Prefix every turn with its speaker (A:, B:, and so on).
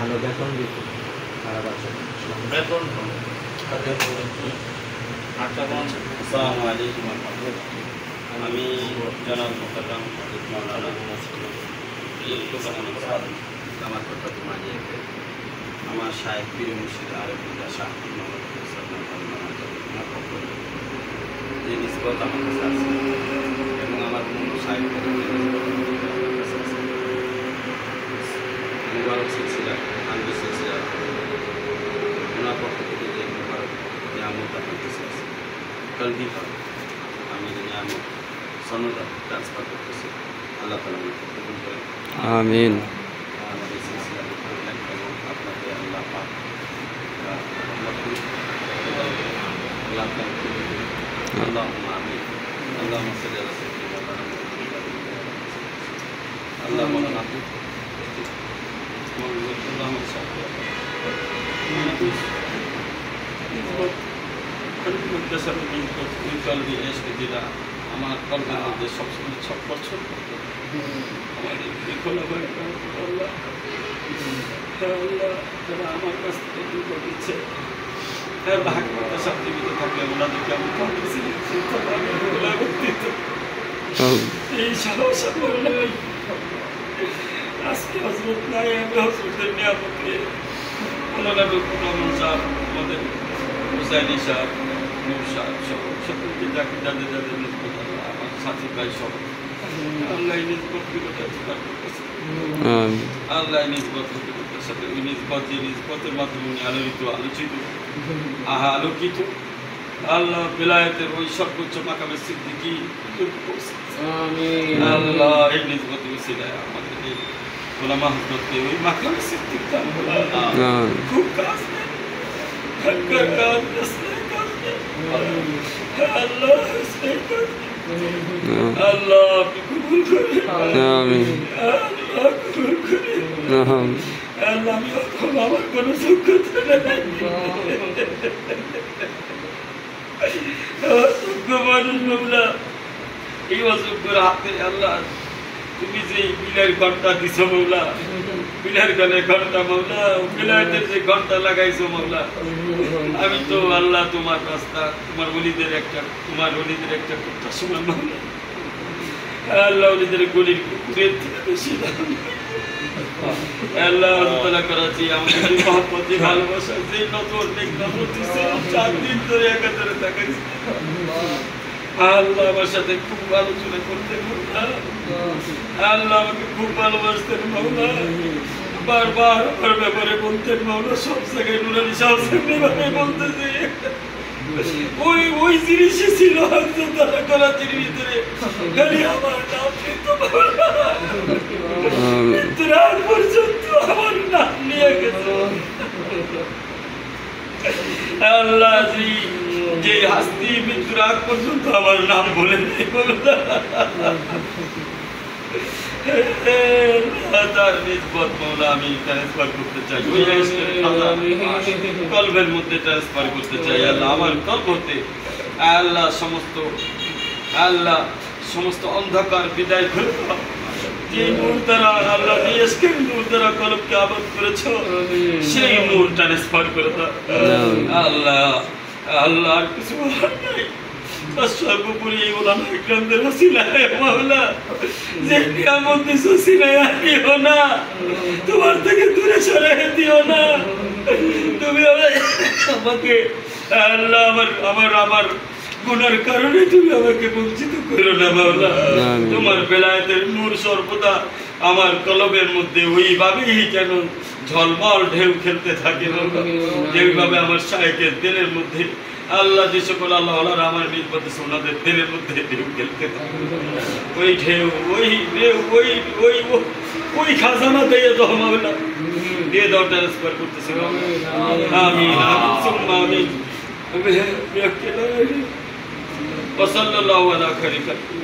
A: ভালো বেতন দিত, খারাপ আছে
B: বেতন আসসালামু আলাইকুম। আমি জনাব মোকাদ্দাম মাওলানা আমার কথা তোমাকে আমার শায়েখ পীর মুর্শিদ আরেফুল্লাহ শাহ যে নিসবত আমার কাছে আছে এবং আমার কোনো শায়েখ মুবারক সিলসিলা আনবি সিলসিলা ওনার পক্ষ থেকে যে মুবারক নিয়ামত আপনার কাছে আছে কলবি ভাব আমি নিয়ামত সনদ ট্রান্সফার করতেছি। আল্লাহ তাআলা আমাকে কবুল করেন,
A: আমিন।
B: আমাদের সিলসিলা এবং আপনাকে আল্লাহ পাক اللهم آمين اللهم صل على سيدنا محمد اللهم আমার কল্পের মধ্যে সবসময় ছটফট আমাদের আল্লাহ যারা আমার কাছ থেকে দিচ্ছে ভাগ্যতা সবজীবিত থাকলে ওনাদেরকে আমি এই সাহস নাই। আজকে হজরত নাই, আমি হজরতের নিয়ামতকে ওনারা রহমান সাহেব, আমাদের হুসাইনি সাহেব, নূর সাহেব সহ সকলকে যাকে যাদের যাদের নিষ্পত আমার সাথী ভাই সহ আল্লাহ নিষ্পত করতেছে, আল্লাহ নিষ্পত সাথে ওই নিষ্পত যে নিষ্পতের মাধ্যমে উনি আলোচিত আলোকিত আল্লাহ বেলায়েতের ওই সর্বোচ্চ মাকামে সিদ্দিকী আল্লাহ এই নিসবত ওসিলায় আমাদেরকে ওলামা হযরতকে ওই মাকামে সিদ্দিক দান করুন। খুব কাজ নেই, হক্কার কাজ আল্লাহ আল্লাহ আপনি কবুল করেন, আমিন আল্লাহ কবুল করেন, আমিন আল্লাহ। আমি আমার কোনো যোগ্যতা নেই, অযোগ্য মানুষ মাওলা, এই অযোগ্যর হাতে আল্লাহ তুমি যে বিলের ঘন্টা দিছো মাওলা, বিলের গানে ঘন্টা মাওলা, বিলাইতের যে ঘন্টা লাগাইছো মাওলা, আমি তো আল্লাহ তোমার রাস্তা তোমার ওলিদের একটা কথা শোনা মাওলা, আল্লাহ ওলিদের গলির কুকুরের থেকে বেশি দাম আল্লাহ আল্লাহ করাচ্ছি আমাদের মহব্বত ভালোবাসা যে নজর দিচ্ছে 4 দিন ধরে একাধারে তাকাইছি আল্লাহ আমার সাথে খুব আলোচনা করতেন আল্লাহ আমাকে খুব ভালোবাসতেন মাওলা, বারবার আমার ব্যাপারে বলতেন মাওলা, সব জায়গায় নুরানি সামনে বলতেছে ওই জিনিসই ছিল তারা করাচির ভিতরে খালি আমার নাম কিন্তু মৃত্যুর পর্যন্ত আমার নাম নিয়ে গেছে আল্লাহ যে হাস্তি মৃত্যুর আগ পর্যন্ত আমার নাম বলে তার নিসবত মাওলা আমি ট্রান্সফার করতে চাই, কলবের মধ্যে ট্রান্সফার করতে চাই আল্লাহ, আমার কলব হতে আল্লাহ সমস্ত অন্ধকার বিদায় করে যে নূর দ্বারা আল্লাহ দিয়েছে নূর দ্বারা কলবকে আবাদ করেছো সেই নূর ট্রান্সফার করে দাও আল্লাহ আল্লাহ। আর কিছু নাই, সর্বোপরি ওলামা ইকরামদের ওসিলায় মাওলা যে নিয়ামত দিছো সিনায় আনিও না, তোমার থেকে দূরে সরাই দিও না, তুমি আমাকে আল্লাহ আমার গুনার কারণে তুমি আমাকে বঞ্চিত করো না মাওলা, তোমার বেলায়েতের নূর সর্বদা আমার কলবের মধ্যে ওইভাবেই যেন ঝলমল ঢেউ খেলতে থাকে মাওলা, যেভাবে আমার শায়েখের দিলের মধ্যে আল্লাহ যে সকল আল্লাহ আমার নিসবতে ওনাদের দিলের মধ্যে ঢেউ খেলতে থাকে, ওই ঢেউ ওই খাজানা দিয়ে দাও মাওলা, দিয়ে দাও ট্রান্সফার করতেছি আমিন আমিন সুম্মা আমিন وصلى الله على خير خلقه।